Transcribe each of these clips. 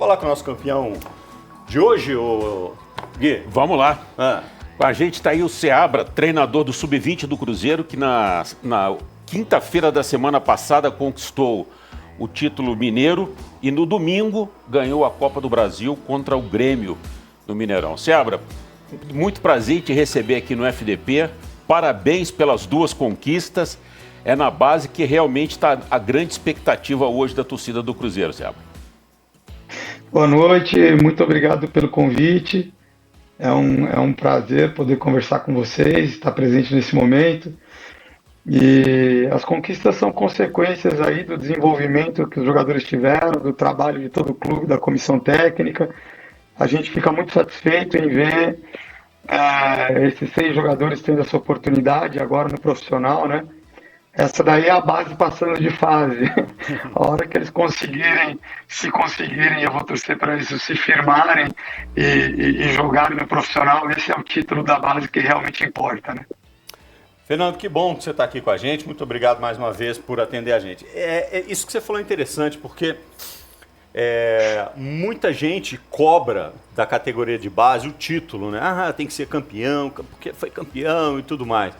falar com o nosso campeão de hoje, Gui? Vamos lá. Com a gente está aí o Seabra, treinador do Sub-20 do Cruzeiro, que na quinta-feira da semana passada conquistou o título mineiro e no domingo ganhou a Copa do Brasil contra o Grêmio no Mineirão. Seabra, muito prazer em te receber aqui no FDP. Parabéns pelas duas conquistas. É na base que realmente está a grande expectativa hoje da torcida do Cruzeiro, Seabra. Boa noite, muito obrigado pelo convite. É um prazer poder conversar com vocês, estar presente nesse momento. E as conquistas são consequências aí do desenvolvimento que os jogadores tiveram, do trabalho de todo o clube, da comissão técnica. A gente fica muito satisfeito em ver esses 6 jogadores tendo essa oportunidade agora no profissional, né? Essa daí é a base passando de fase. A hora que eles conseguirem, se conseguirem, eu vou torcer para eles se firmarem e jogarem no profissional, esse é o título da base que realmente importa, né? Fernando, que bom que você está aqui com a gente. Muito obrigado mais uma vez por atender a gente. Isso que você falou é interessante, porque muita gente cobra da categoria de base o título, né? Tem que ser campeão, porque foi campeão e tudo mais.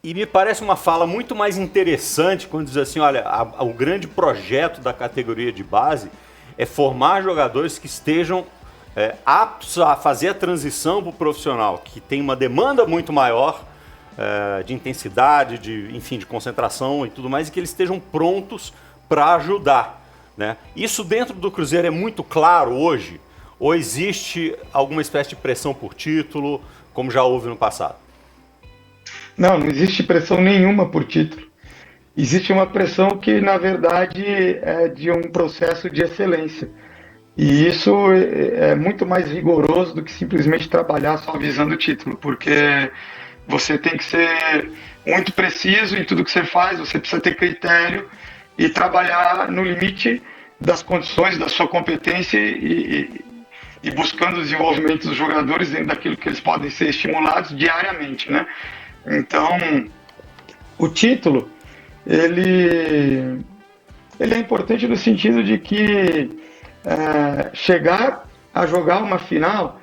E me parece uma fala muito mais interessante quando diz assim, olha, o grande projeto da categoria de base é formar jogadores que estejam aptos a fazer a transição para o profissional, que tem uma demanda muito maior de intensidade, de concentração e tudo mais, e que eles estejam prontos para ajudar, né? Isso dentro do Cruzeiro é muito claro hoje? Ou existe alguma espécie de pressão por título, como já houve no passado? Não existe pressão nenhuma por título. Existe uma pressão que, na verdade, é de um processo de excelência. E isso é muito mais rigoroso do que simplesmente trabalhar só visando o título, porque você tem que ser muito preciso em tudo que você faz, você precisa ter critério e trabalhar no limite das condições, da sua competência e buscando o desenvolvimento dos jogadores dentro daquilo que eles podem ser estimulados diariamente, né? Então, o título, ele é importante no sentido de que chegar a jogar uma final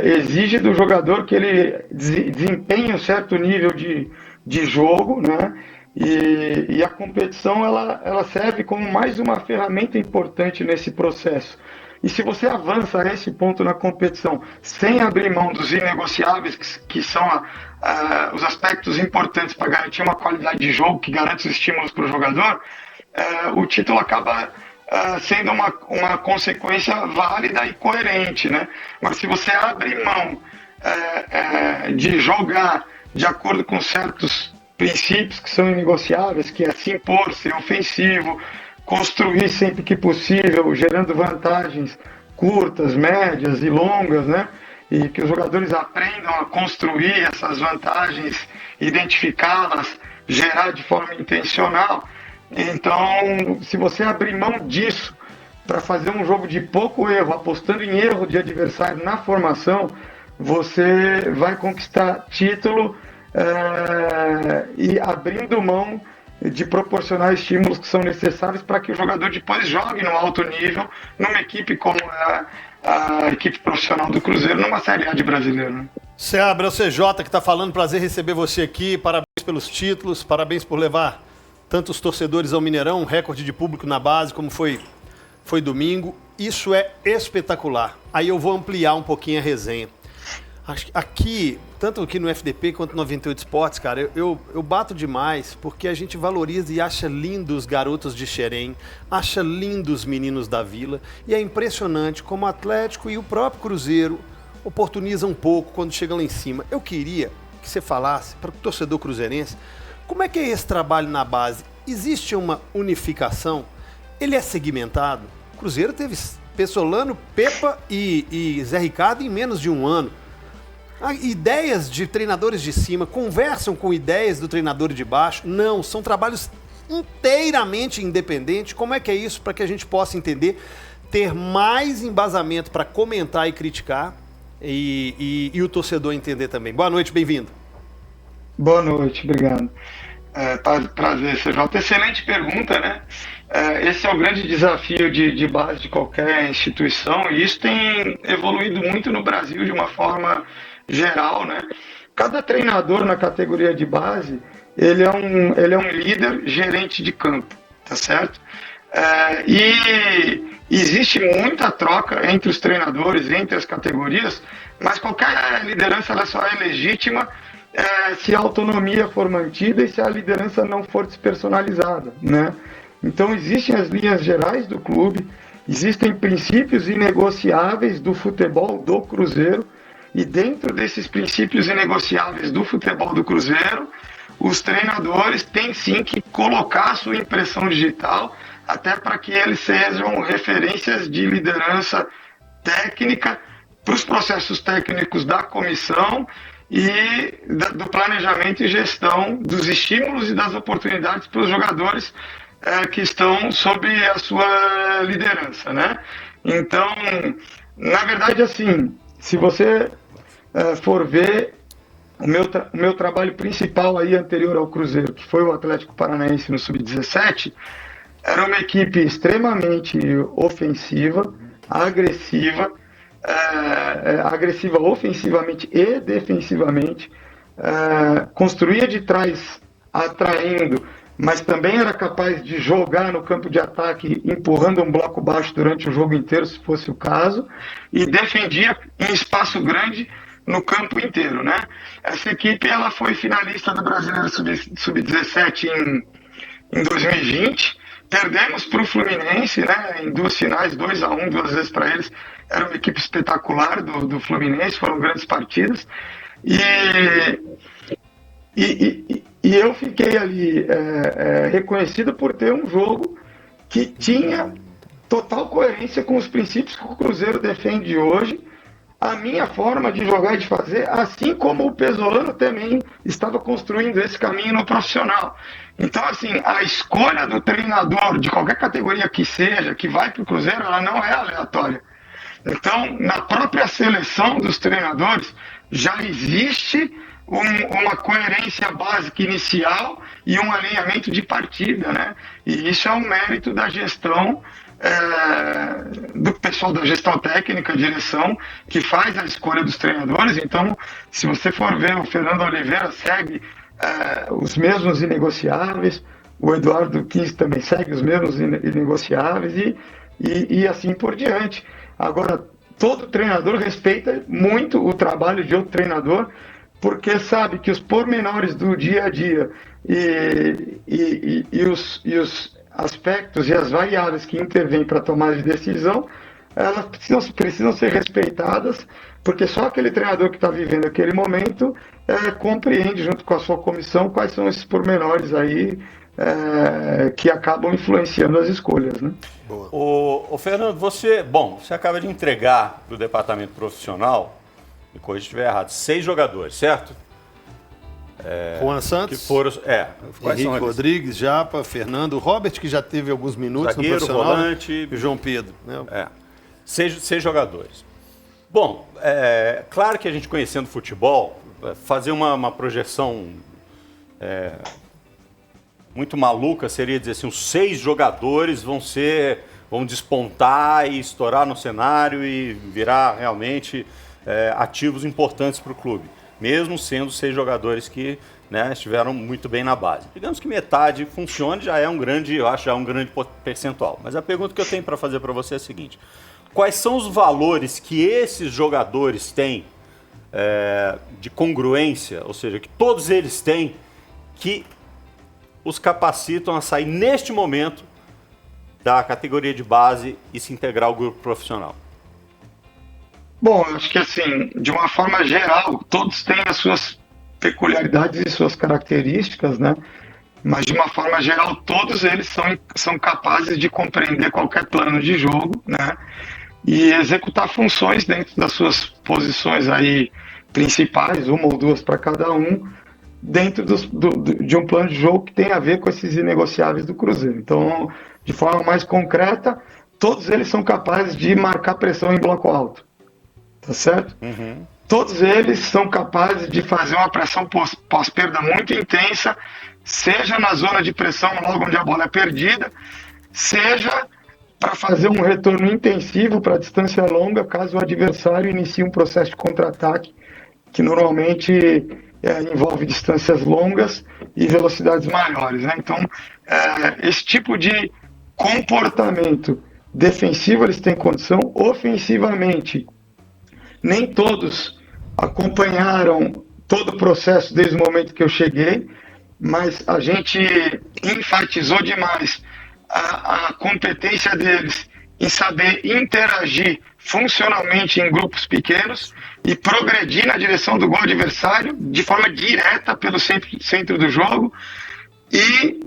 exige do jogador que ele desempenhe um certo nível de jogo, né? E a competição ela serve como mais uma ferramenta importante nesse processo. E se você avança a esse ponto na competição sem abrir mão dos inegociáveis, que são os aspectos importantes para garantir uma qualidade de jogo, que garante os estímulos para o jogador, o título acaba sendo uma consequência válida e coerente, né? Mas se você abre mão de jogar de acordo com certos princípios que são inegociáveis, que é se impor, ser ofensivo, construir sempre que possível, gerando vantagens curtas, médias e longas, né? E que os jogadores aprendam a construir essas vantagens, identificá-las, gerar de forma intencional. Então, se você abrir mão disso para fazer um jogo de pouco erro, apostando em erro de adversário na formação, você vai conquistar título e abrindo mão de proporcionar estímulos que são necessários para que o jogador depois jogue no alto nível numa equipe como a equipe profissional do Cruzeiro, numa Série A de Brasileiro, né? Seabra, o CJ que está falando, prazer receber você aqui, parabéns pelos títulos, parabéns por levar tantos torcedores ao Mineirão, um recorde de público na base, como foi domingo. Isso é espetacular. Aí eu vou ampliar um pouquinho a resenha. Aqui, tanto aqui no FDP quanto no 98 Esportes, cara, eu bato demais porque a gente valoriza e acha lindo os garotos de Xerém, acha lindo os meninos da Vila, e é impressionante como o Atlético e o próprio Cruzeiro oportunizam um pouco quando chegam lá em cima. Eu queria que você falasse para o torcedor cruzeirense como é que é esse trabalho na base. Existe uma unificação? Ele é segmentado? O Cruzeiro teve Pessolano, Pepa e Zé Ricardo em menos de um ano. Ideias de treinadores de cima conversam com ideias do treinador de baixo? Não, são trabalhos inteiramente independentes. Como é que é isso para que a gente possa entender, ter mais embasamento para comentar e criticar e o torcedor entender também? Boa noite, bem-vindo. Boa noite, obrigado. Prazer, CJ. Excelente pergunta, né? Esse é o grande desafio de base de qualquer instituição, e isso tem evoluído muito no Brasil de uma forma geral, né? Cada treinador na categoria de base, ele é um líder gerente de campo, tá certo? E existe muita troca entre os treinadores, entre as categorias, mas qualquer liderança ela só é legítima se a autonomia for mantida e se a liderança não for despersonalizada, né? Então existem as linhas gerais do clube, existem princípios inegociáveis do futebol do Cruzeiro, e dentro desses princípios inegociáveis do futebol do Cruzeiro, os treinadores têm sim que colocar a sua impressão digital, até para que eles sejam referências de liderança técnica para os processos técnicos da comissão e do planejamento e gestão dos estímulos e das oportunidades para os jogadores que estão sob a sua liderança, né? Então, na verdade, assim, se você for ver o meu trabalho principal aí anterior ao Cruzeiro, que foi o Atlético Paranaense no Sub-17, era uma equipe extremamente ofensiva, agressiva ofensivamente e defensivamente, construía de trás atraindo, mas também era capaz de jogar no campo de ataque, empurrando um bloco baixo durante o jogo inteiro, se fosse o caso, e defendia em espaço grande no campo inteiro, né? Essa equipe ela foi finalista do Brasileiro Sub-17 em 2020. Perdemos para o Fluminense, né? Em duas finais, 2-1, duas vezes para eles. Era uma equipe espetacular do Fluminense, foram grandes partidas. E eu fiquei ali reconhecido por ter um jogo que tinha total coerência com os princípios que o Cruzeiro defende hoje, a minha forma de jogar e de fazer, assim como o Pesolano também estava construindo esse caminho no profissional. Então, assim, a escolha do treinador, de qualquer categoria que seja, que vai para o Cruzeiro, ela não é aleatória. Então, na própria seleção dos treinadores, já existe uma coerência básica inicial e um alinhamento de partida, né? E isso é um mérito da gestão, do pessoal da gestão técnica, direção, que faz a escolha dos treinadores. Então, se você for ver, o Fernando Oliveira segue os mesmos inegociáveis, o Eduardo Quinze também segue os mesmos inegociáveis e assim por diante. Agora, todo treinador respeita muito o trabalho de outro treinador, porque sabe que os pormenores do dia a dia e os aspectos e as variáveis que intervêm para a tomada de decisão, elas precisam ser respeitadas, porque só aquele treinador que está vivendo aquele momento compreende, junto com a sua comissão, quais são esses pormenores aí que acabam influenciando as escolhas, né? O Fernando, você acaba de entregar para o departamento profissional, me corrija se estiver errado, 6 jogadores, certo? Juan Santos, que foram, Henrique Rodrigues, Japa, Fernando, Robert, que já teve alguns minutos zagueiro, no profissional, volante, e João Pedro. Né? 6 jogadores. Bom, claro que a gente conhecendo futebol, fazer uma projeção muito maluca seria dizer assim, os 6 jogadores vão despontar e estourar no cenário e virar realmente ativos importantes para o clube, mesmo sendo 6 jogadores que estiveram muito bem na base. Digamos que metade funcione, já é um grande percentual. Mas a pergunta que eu tenho para fazer para você é a seguinte: quais são os valores que esses jogadores têm de congruência, ou seja, que todos eles têm, que os capacitam a sair neste momento da categoria de base e se integrar ao grupo profissional? Bom, eu acho que assim, de uma forma geral, todos têm as suas peculiaridades e suas características, né? Mas de uma forma geral, todos eles são capazes de compreender qualquer plano de jogo, né? E executar funções dentro das suas posições aí principais, uma ou duas para cada um, dentro de um plano de jogo que tem a ver com esses inegociáveis do Cruzeiro. Então, de forma mais concreta, todos eles são capazes de marcar pressão em bloco alto. Tá certo? Uhum. Todos eles são capazes de fazer uma pressão pós-perda muito intensa, seja na zona de pressão, logo onde a bola é perdida, seja para fazer um retorno intensivo para a distância longa, caso o adversário inicie um processo de contra-ataque, que normalmente envolve distâncias longas e velocidades maiores, né? Então, esse tipo de comportamento defensivo eles têm condição. Ofensivamente, nem todos acompanharam todo o processo desde o momento que eu cheguei, mas a gente enfatizou demais a competência deles em saber interagir funcionalmente em grupos pequenos e progredir na direção do gol adversário de forma direta pelo centro do jogo e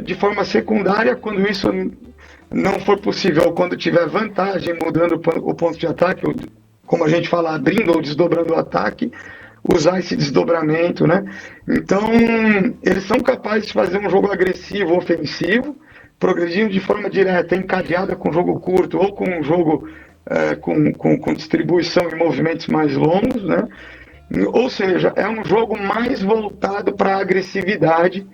de forma secundária, quando isso não for possível, ou quando tiver vantagem mudando o ponto de ataque, ou, como a gente fala, abrindo ou desdobrando o ataque, usar esse desdobramento, né? Então, eles são capazes de fazer um jogo agressivo, ofensivo, progredindo de forma direta, encadeada com jogo curto ou com um jogo com distribuição e movimentos mais longos, né? Ou seja, é um jogo mais voltado para a agressividade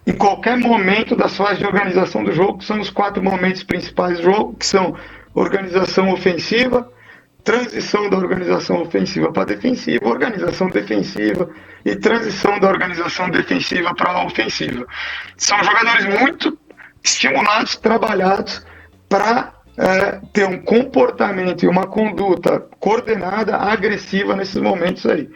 em qualquer momento das fases de organização do jogo, que são os 4 momentos principais do jogo, que são organização ofensiva, transição da organização ofensiva para defensiva, organização defensiva e transição da organização defensiva para a ofensiva. São jogadores muito estimulados, trabalhados para ter um comportamento e uma conduta coordenada, agressiva nesses momentos aí.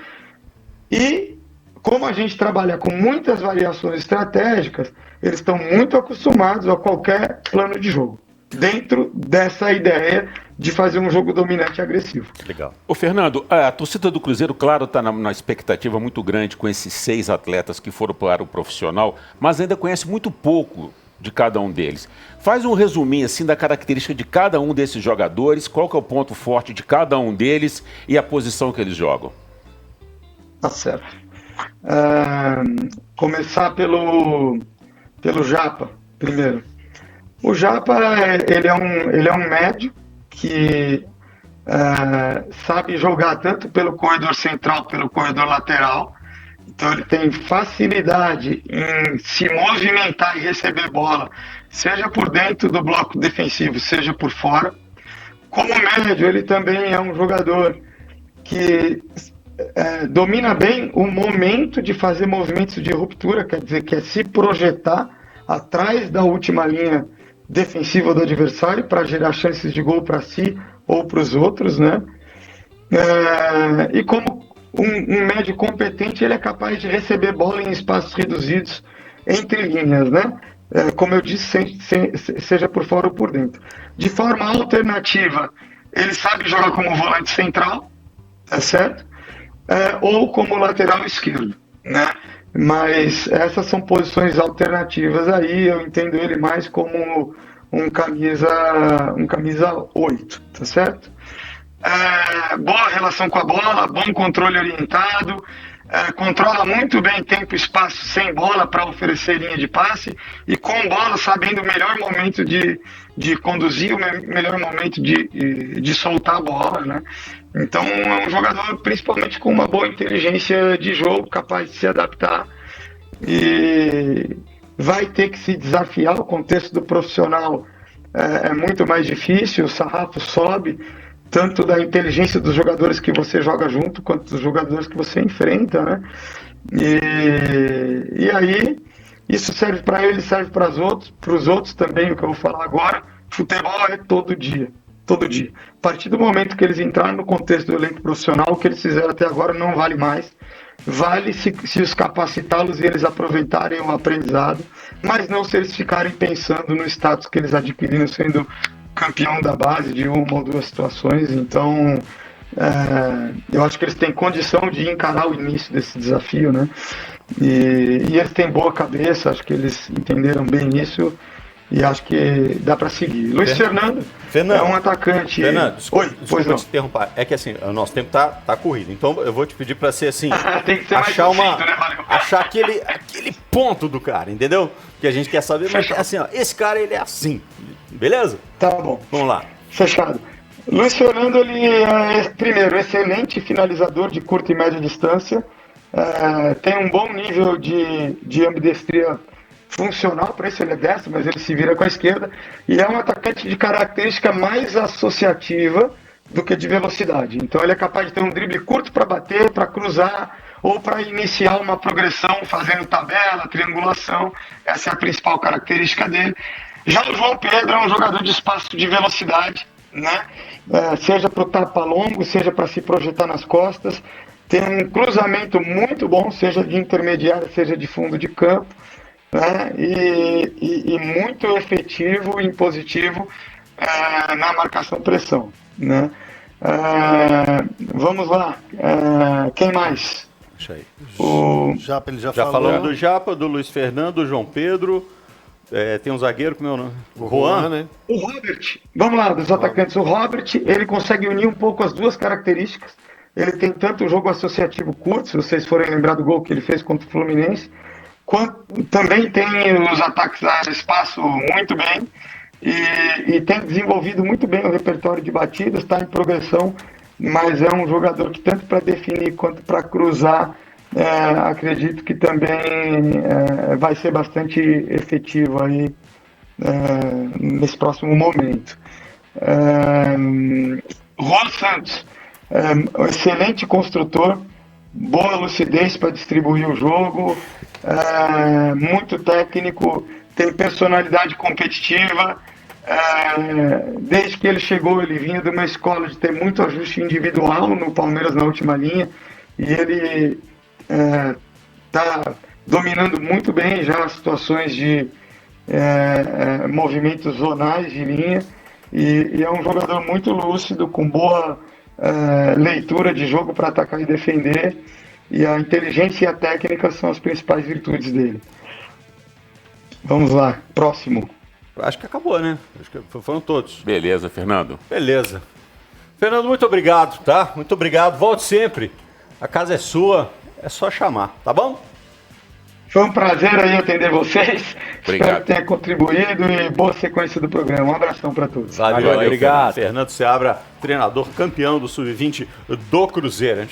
E como a gente trabalha com muitas variações estratégicas, eles estão muito acostumados a qualquer plano de jogo, dentro dessa ideia de fazer um jogo dominante e agressivo. Legal. Ô Fernando, a torcida do Cruzeiro, claro, está na expectativa muito grande com esses 6 atletas que foram para o profissional, mas ainda conhece muito pouco de cada um deles. Faz um resuminho assim da característica de cada um desses jogadores, qual que é o ponto forte de cada um deles e a posição que eles jogam. Tá certo. Começar pelo Japa, primeiro. O Japa, ele é um médio que sabe jogar tanto pelo corredor central, pelo corredor lateral. Então ele tem facilidade em se movimentar e receber bola, seja por dentro do bloco defensivo, seja por fora. Como médio, ele também é um jogador que domina bem o momento de fazer movimentos de ruptura, quer dizer, que é se projetar atrás da última linha defensiva do adversário para gerar chances de gol para si ou para os outros, né? E como um médio competente, ele é capaz de receber bola em espaços reduzidos entre linhas, né? Como eu disse, seja por fora ou por dentro. De forma alternativa, ele sabe jogar como volante central, tá certo? Ou como lateral esquerdo, né? Mas essas são posições alternativas aí, eu entendo ele mais como um camisa 8, tá certo? Boa relação com a bola, bom controle orientado, controla muito bem tempo e espaço sem bola para oferecer linha de passe e com bola sabendo o melhor momento de conduzir, o melhor momento de soltar a bola, né? Então é um jogador principalmente com uma boa inteligência de jogo, capaz de se adaptar e vai ter que se desafiar. O contexto do profissional é muito mais difícil, o sarrafo sobe, tanto da inteligência dos jogadores que você joga junto, quanto dos jogadores que você enfrenta, né? E aí, isso serve para ele, serve para os outros também, o que eu vou falar agora. Futebol é todo dia, todo dia. A partir do momento que eles entraram no contexto do elenco profissional, o que eles fizeram até agora não vale mais. Vale se os capacitá-los e eles aproveitarem o aprendizado, mas não se eles ficarem pensando no status que eles adquiriram sendo campeão da base de uma ou duas situações. Então eu acho que eles têm condição de encarar o início desse desafio, né? E eles têm boa cabeça, acho que eles entenderam bem isso e acho que dá para seguir. Luiz Fernando é um atacante. Fernando, desculpa não. te interromper. É que assim, o nosso tempo tá corrido. Então eu vou te pedir para ser assim, tem que ser achar mais sucinto, né, Valeu? achar aquele ponto do cara, entendeu? Que a gente quer saber, mas assim, ó, esse cara ele é assim. Beleza? Tá bom. Vamos lá. Fechado. Luiz Fernando, ele é, primeiro, excelente finalizador de curta e média distância, tem um bom nível de ambidestria funcional para isso, ele é destro, mas ele se vira com a esquerda, e é um atacante de característica mais associativa do que de velocidade. Então ele é capaz de ter um drible curto para bater, para cruzar, ou para iniciar uma progressão fazendo tabela, triangulação. Essa é a principal característica dele. Já o João Pedro é um jogador de espaço de velocidade, né? Seja para o tapa longo, seja para se projetar nas costas. Tem um cruzamento muito bom, seja de intermediária, seja de fundo de campo, né? E muito efetivo e impositivo na marcação-pressão, né? Vamos lá. Quem mais? Isso aí. Japa, ele já Já falou. falamos do Japa, do Luiz Fernando, do João Pedro. Tem um zagueiro, como é o nome? O Juan, né? O Robert, vamos lá, dos atacantes. O Robert, ele consegue unir um pouco as duas características. Ele tem tanto o jogo associativo curto, se vocês forem lembrar do gol que ele fez contra o Fluminense, quanto também tem os ataques a espaço muito bem e tem desenvolvido muito bem o repertório de batidas, está em progressão, mas é um jogador que tanto para definir quanto para cruzar, acredito que também vai ser bastante efetivo aí nesse próximo momento. Juan Santos, um excelente construtor, boa lucidez para distribuir o jogo, muito técnico, tem personalidade competitiva. Desde que ele chegou, ele vinha de uma escola de ter muito ajuste individual no Palmeiras na última linha, e ele está dominando muito bem já as situações de movimentos zonais de linha, e é um jogador muito lúcido, com boa leitura de jogo para atacar e defender, e a inteligência e a técnica são as principais virtudes dele. Vamos lá, próximo. Acho que acabou, né? Acho que foram todos. Beleza, Fernando. Beleza. Fernando, muito obrigado, tá? Muito obrigado. Volte sempre. A casa é sua, é só chamar, tá bom? Foi um prazer aí atender vocês. Obrigado. Espero que tenha contribuído e boa sequência do programa. Um abração para todos. Valeu, Valeu, obrigado. Fernando Seabra, treinador campeão do Sub-20 do Cruzeiro.